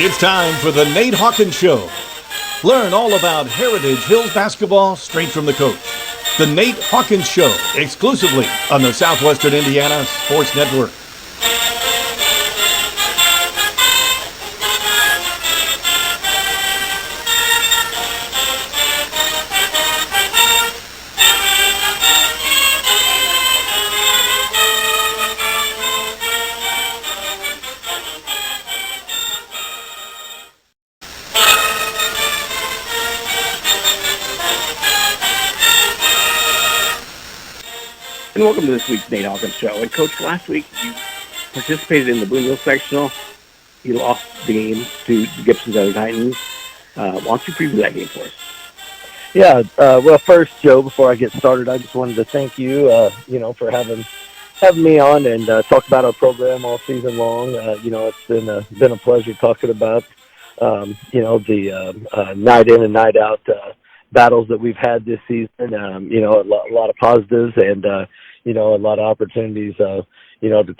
It's time for the Nate Hawkins Show. Learn all about Heritage Hills basketball straight from the coach. The Nate Hawkins Show, exclusively on the Southwestern Indiana Sports Network. And welcome to this week's Nate Hawkins Show. And Coach, last week you participated in the Boonville sectional. You lost the game to the Gibson's other Titans. Why don't you preview that game for us? Yeah, well, first, Joe, before I get started, I just wanted to thank you, for having me on and talk about our program all season long. It's been a pleasure talking about, the night in and night out battles that we've had this season. A lot of positives and a lot of opportunities. To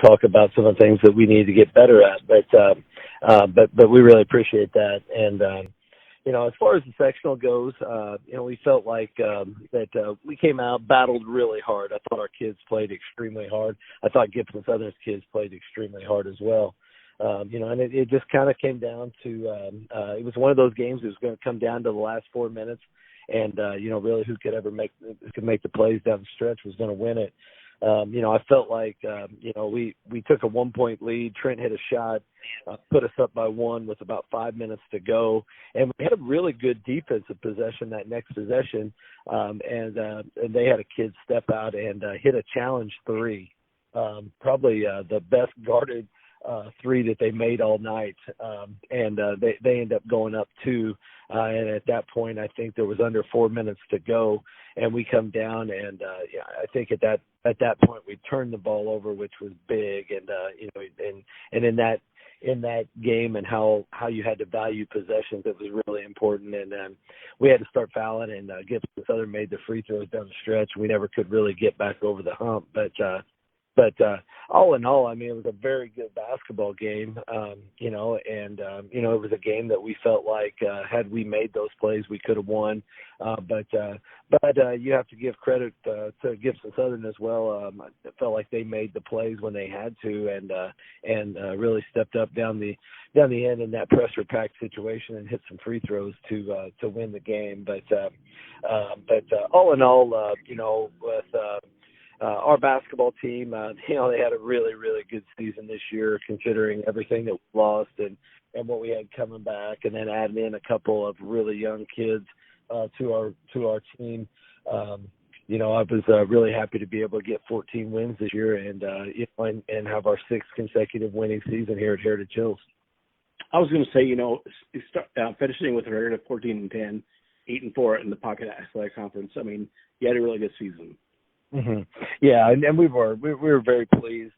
talk about some of the things that we need to get better at. But we really appreciate that. And as far as the sectional goes, we felt like that we came out, battled really hard. I thought our kids played extremely hard. I thought Gibson Southern's kids played extremely hard as well. And it just kind of came down to it was one of those games that was going to come down to the last 4 minutes. And, really who could make the plays down the stretch was going to win it. I felt like, we took a 1-point lead. Trent hit a shot, put us up by 1 with about 5 minutes to go. And we had a really good defensive possession that next possession. And they had a kid step out and hit a challenge 3, probably the best guarded 3 that they made all night. They end up going up 2. And at that point, I think there was under 4 minutes to go, and we come down. And I think at that point we turned the ball over, which was big. And in that game and how you had to value possessions, it was really important. And we had to start fouling, and Gibson Southern made the free throws down the stretch. We never could really get back over the hump, but all in all, I mean, it was a very good basketball game, it was a game that we felt like had we made those plays, we could have won. But you have to give credit to Gibson Southern as well. I felt like they made the plays when they had to, and really stepped up down the end in that pressure pack situation and hit some free throws to win the game. But all in all, with our basketball team, they had a really, really good season this year, considering everything that we lost and what we had coming back, and then adding in a couple of really young kids to our team. I was really happy to be able to get 14 wins this year and have our 6th consecutive winning season here at Heritage Hills. I was going to say, finishing with a record of 14-10, 8-4 in the Pocket Athletic Conference. I mean, you had a really good season. Mm-hmm. Yeah, and we were very pleased.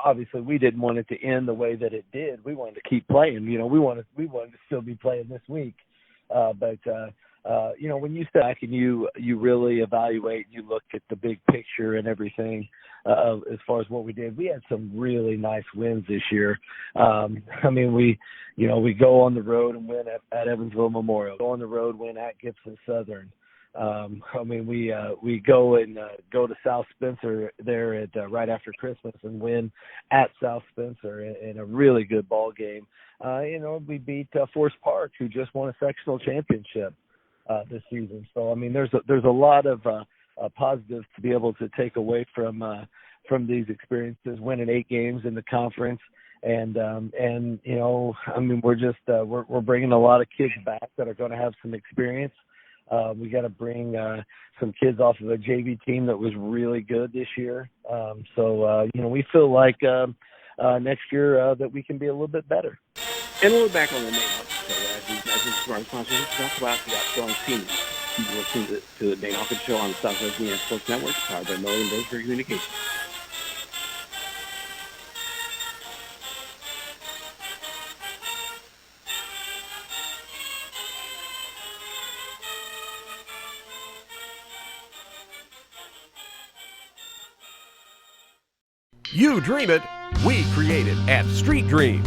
Obviously we didn't want it to end the way that it did. We wanted to keep playing. We wanted to still be playing this week. But when you step back and you really evaluate, you look at the big picture and everything as far as what we did. We had some really nice wins this year. We go on the road and win at Evansville Memorial. Go on the road, win at Gibson Southern. We go to South Spencer there at right after Christmas and win at South Spencer in a really good ball game. We beat Forest Park, who just won a sectional championship this season. So there's a lot of positives to be able to take away from these experiences. Winning 8 games in the conference. We're bringing a lot of kids back that are going to have some experience. We got to bring some kids off of a JV team that was really good this year. We feel like next year that we can be a little bit better. And we'll be back on the Nate Hawkins Show. As this is our sponsors, talk about the outgoing seniors. You listen to the Nate Hawkins Show on the Southwest Indiana Sports Network, powered by Million Days for Communications. You dream it, we create it at Street Dreams.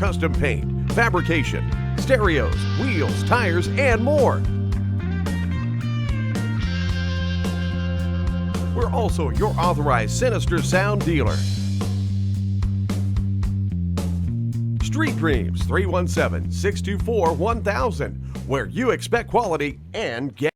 custom paint, fabrication, stereos, wheels, tires, and more. We're also your authorized Sinister Sound dealer. Street Dreams 317-624-1000, where you expect quality and get.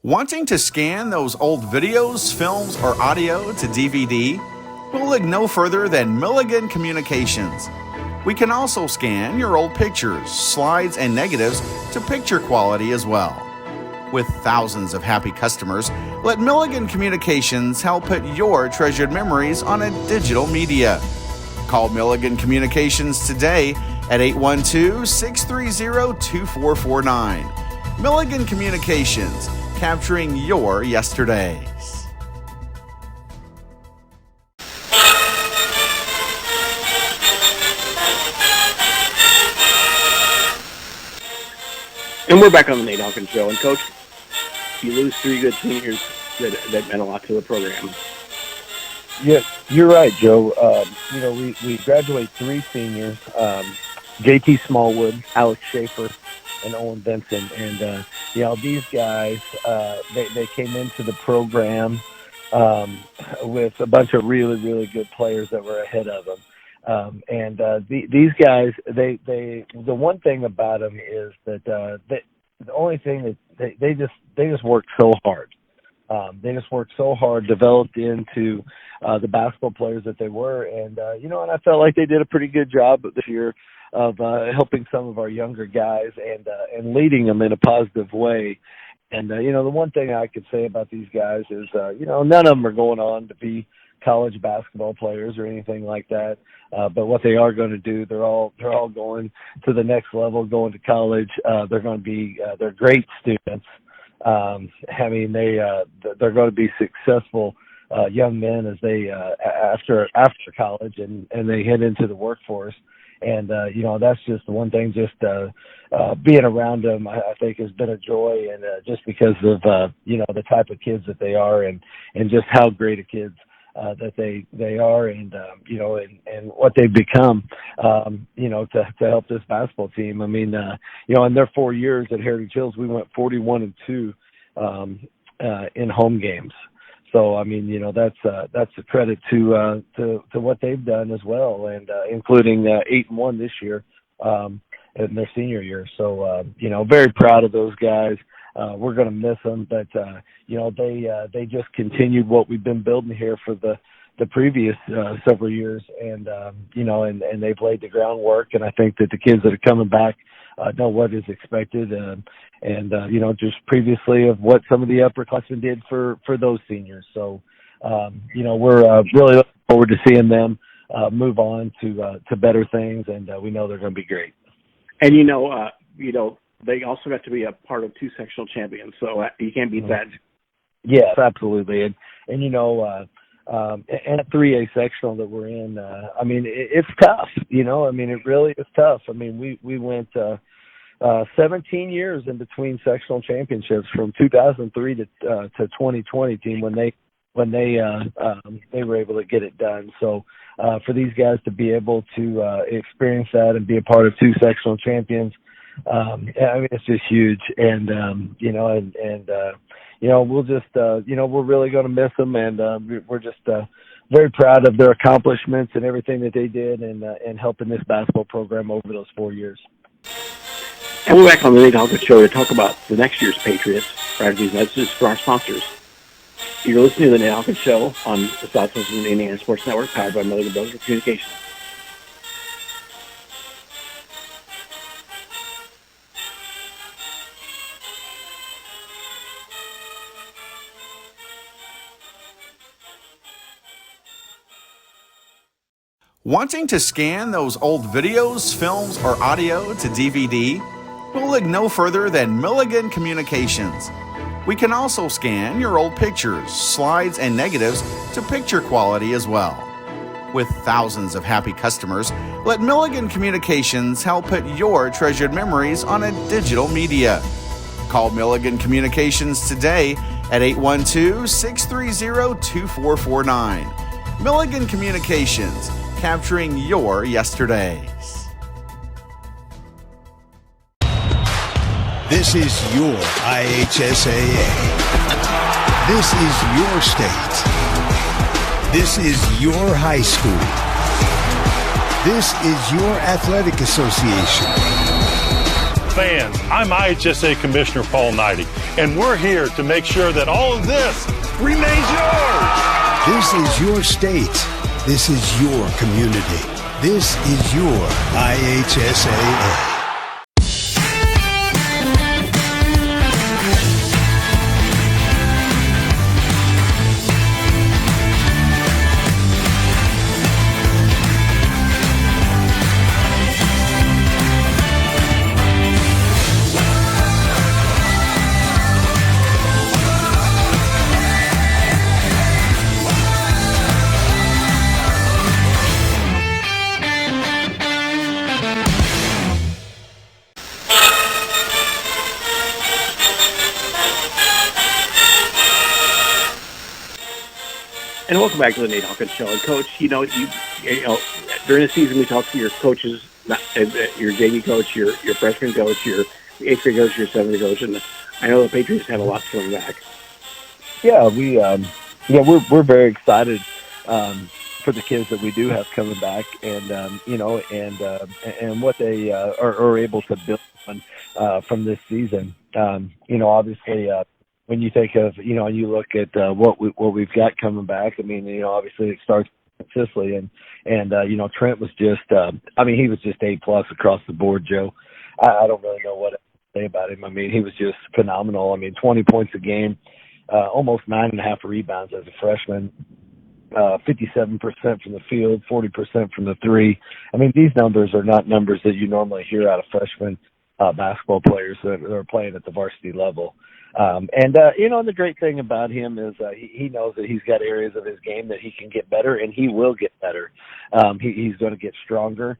Wanting to scan those old videos, films, or audio to DVD? We'll look no further than Milligan Communications. We can also scan your old pictures, slides, and negatives to picture quality as well. With thousands of happy customers, let Milligan Communications help put your treasured memories on a digital media. Call Milligan Communications today at 812-630-2449. Milligan Communications, capturing your yesterdays. And we're back on the Nate Hawkins Show. And, Coach, you lose three good seniors that meant a lot to the program. Yeah, you're right, Joe. We graduate three seniors, JT Smallwood, Alex Schaefer, and Owen Benson. And, these guys, they came into the program with a bunch of really, really good players that were ahead of them. These guys, the one thing about them is that the only thing that they just worked so hard. They just worked so hard, developed into the basketball players that they were, and I felt like they did a pretty good job this year of helping some of our younger guys and leading them in a positive way. And the one thing I could say about these guys is none of them are going on to be college basketball players or anything like that. But what they are going to do, they're all going to the next level, going to college. They're going to be they're great students. They're going to be successful young men as they after college and they head into the workforce. And that's just the one thing. Just being around them, I think, has been a joy, and just because of the type of kids that they are, and just how great a kids that they are, and and what they've become, to help this basketball team. I mean, in their 4 years at Heritage Hills, we went 41-2 in home games. So I mean, that's a credit to what they've done as well, and including 8-1 this year in their senior year. So very proud of those guys. We're going to miss them, but they just continued what we've been building here for the previous several years, and and they've laid the groundwork. And I think that the kids that are coming back know what is expected, just previously of what some of the upperclassmen did for those seniors. So we're really looking forward to seeing them move on to better things, and we know they're going to be great. And they also got to be a part of two sectional champions, so you can't beat that. Yes, absolutely. And and a 3A sectional that we're in, it's tough. It really is tough. I mean, we went 17 years in between sectional championships from 2003 to 2020 team when they were able to get it done. So for these guys to be able to experience that and be a part of two sectional champions, it's just huge. And we'll just we're really going to miss them, and we're just very proud of their accomplishments and everything that they did and helping this basketball program over those 4 years. And we're back on the Nate Hawkins Show to talk about the next year's Patriots. Right after these messages for our sponsors. You're listening to the Nate Hawkins Show on the Southwestern Indiana Sports Network, powered by Milligan Brothers Communications. Wanting to scan those old videos, films, or audio to DVD? We'll look no further than Milligan Communications. We can also scan your old pictures, slides, and negatives to picture quality as well. With thousands of happy customers, let Milligan Communications help put your treasured memories on a digital media. Call Milligan Communications today at 812-630-2449. Milligan Communications, capturing your yesterdays. This is your IHSAA. This is your state. This is your high school. This is your athletic association. Fans, I'm IHSA Commissioner Paul Knighty, and we're here to make sure that all of this remains yours. This is your state. This is your community. This is your IHSAA. And welcome back to the Nate Hawkins Show. And Coach, you know during the season we talk to your coaches, your JV coach, your freshman coach, your eighth grade coach, your seventh grade coach, and I know the Patriots have a lot coming back. Yeah, we're very excited for the kids that we do have coming back, and and what they are able to build on from this season. Obviously. When you think of, and you look at what we've got coming back, I mean, obviously it starts with Sisley and Trent was just, he was just A+ across the board, Joe. I don't really know what to say about him. I mean, he was just phenomenal. I mean, 20 points a game, almost 9.5 rebounds as a freshman, 57% from the field, 40% from the three. I mean, these numbers are not numbers that you normally hear out of freshman basketball players that are playing at the varsity level. The great thing about him is he knows that he's got areas of his game that he can get better, and he will get better. He's going to get stronger,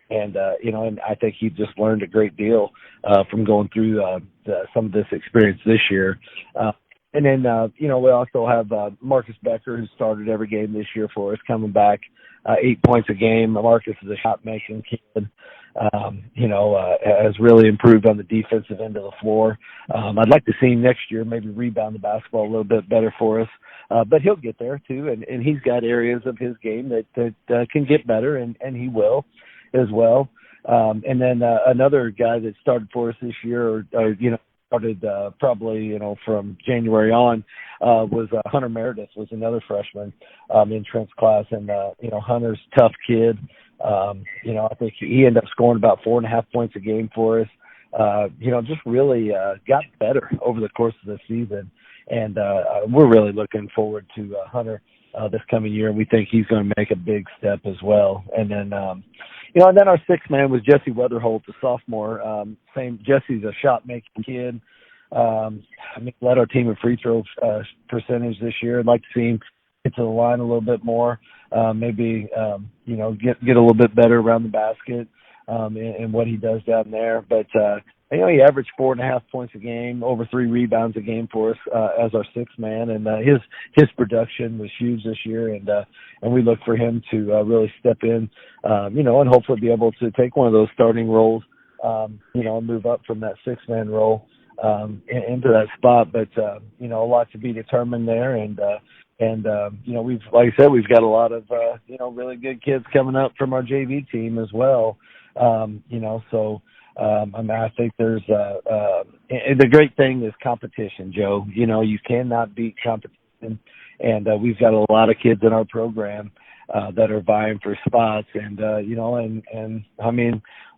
and I think he just learned a great deal from going through some of this experience this year. And then we also have Marcus Becker, who started every game this year for us, coming back, 8 points a game. Marcus is a shot-making kid. Has really improved on the defensive end of the floor. I'd like to see him next year maybe rebound the basketball a little bit better for us. But he'll get there too, and he's got areas of his game that can get better, and he will as well. And then another guy that started for us this year, started probably from January on, was Hunter Meredith, was another freshman in Trent's class, and Hunter's a tough kid. I think he ended up scoring about 4.5 points a game for us. Just really got better over the course of the season, and we're really looking forward to Hunter this coming year, and we think he's going to make a big step as well. And then and then our sixth man was Jesse Weatherholt, a sophomore. Jesse's a shot-making kid. Led our team in free throw percentage this year. I'd like to see him get to the line a little bit more. Maybe get a little bit better around the basket and what he does down there. But he averaged 4.5 points a game, over 3 rebounds a game for us as our sixth man, and his production was huge this year, and we look for him to really step in, and hopefully be able to take one of those starting roles, and move up from that six-man role into that spot. But a lot to be determined there, and we've, like I said, we've got a lot of really good kids coming up from our JV team as well. I think there's and the great thing is competition, Joe. You cannot beat competition, and we've got a lot of kids in our program that are vying for spots, and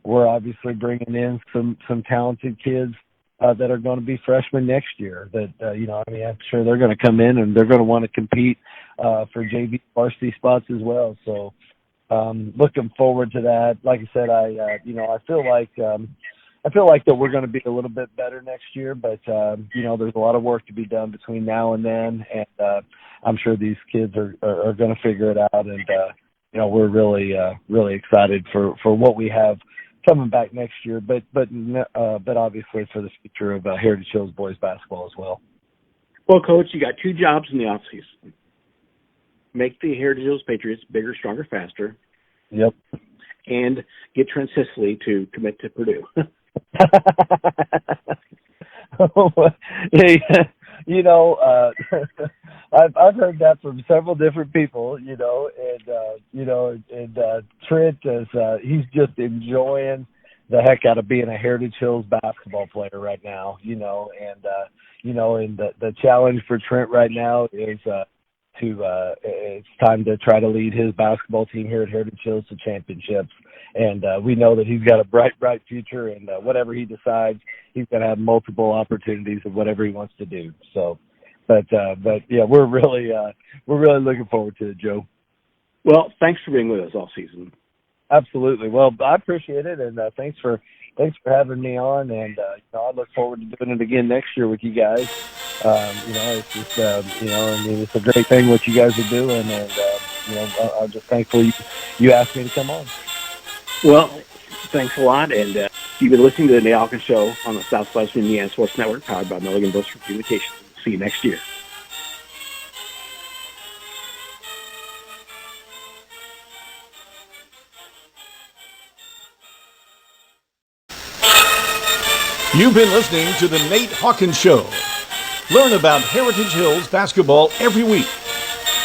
we're obviously bringing in some talented kids that are going to be freshmen next year. That I'm sure they're going to come in and they're going to want to compete for JV varsity spots as well. So looking forward to that. Like I said, I feel like that we're going to be a little bit better next year, but there's a lot of work to be done between now and then, and I'm sure these kids are going to figure it out, and we're really excited for what we have coming back next year, but obviously for the future of Heritage Hills boys basketball as well. Well, Coach, you got two jobs in the offseason. Make the Heritage Hills Patriots bigger, stronger, faster. Yep. And get Trent Sicily to commit to Purdue. Hey, I've heard that from several different people, and Trent is he's just enjoying the heck out of being a Heritage Hills basketball player right now, and the challenge for Trent right now is it's time to try to lead his basketball team here at Heritage Hills to championships. And we know that he's got a bright future, and whatever he decides, he's going to have multiple opportunities of whatever he wants to do. So, but yeah, we're really looking forward to it, Joe. Well, thanks for being with us all season. Absolutely. Well, I appreciate it, and thanks for having me on. And I look forward to doing it again next year with you guys. It's just it's a great thing what you guys are doing, and I'm just thankful you asked me to come on. Well, thanks a lot, and you've been listening to the Nate Hawkins Show on the Southwestern Indiana Sports Network, powered by Milligan Books for Communications. See you next year. You've been listening to the Nate Hawkins Show. Learn about Heritage Hills basketball every week.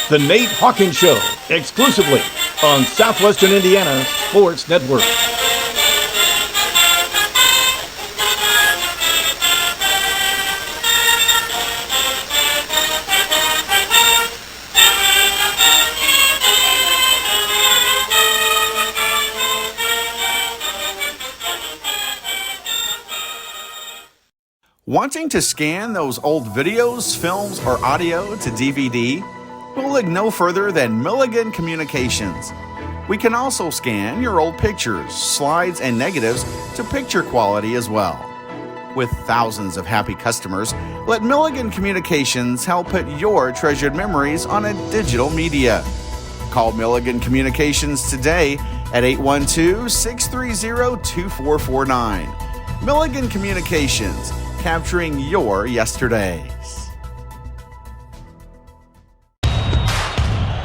The Nate Hawkins Show, exclusively on Southwestern Indiana Sports Network. Wanting to scan those old videos, films, or audio to DVD? We'll look no further than Milligan Communications. We can also scan your old pictures, slides, and negatives to picture quality as well. With thousands of happy customers, let Milligan Communications help put your treasured memories on a digital media. Call Milligan Communications today at 812-630-2449. Milligan Communications, capturing your yesterdays.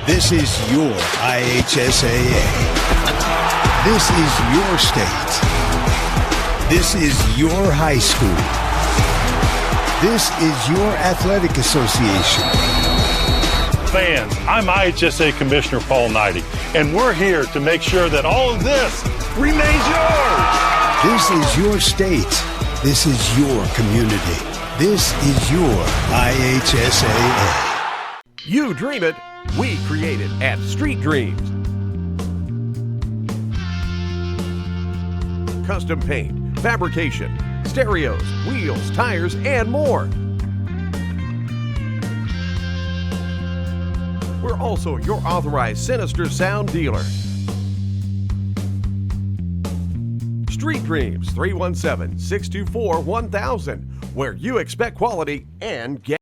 This is your IHSAA. This is your state. This is your high school. This is your athletic association. Fans, I'm IHSA Commissioner Paul Knighty, and we're here to make sure that all of this remains yours. This is your state. This is your community. This is your IHSAA. You dream it, we create it at Street Dreams. Custom paint, fabrication, stereos, wheels, tires, and more. We're also your authorized Sinister Sound dealer. Street Dreams, 317-624-1000, where you expect quality and get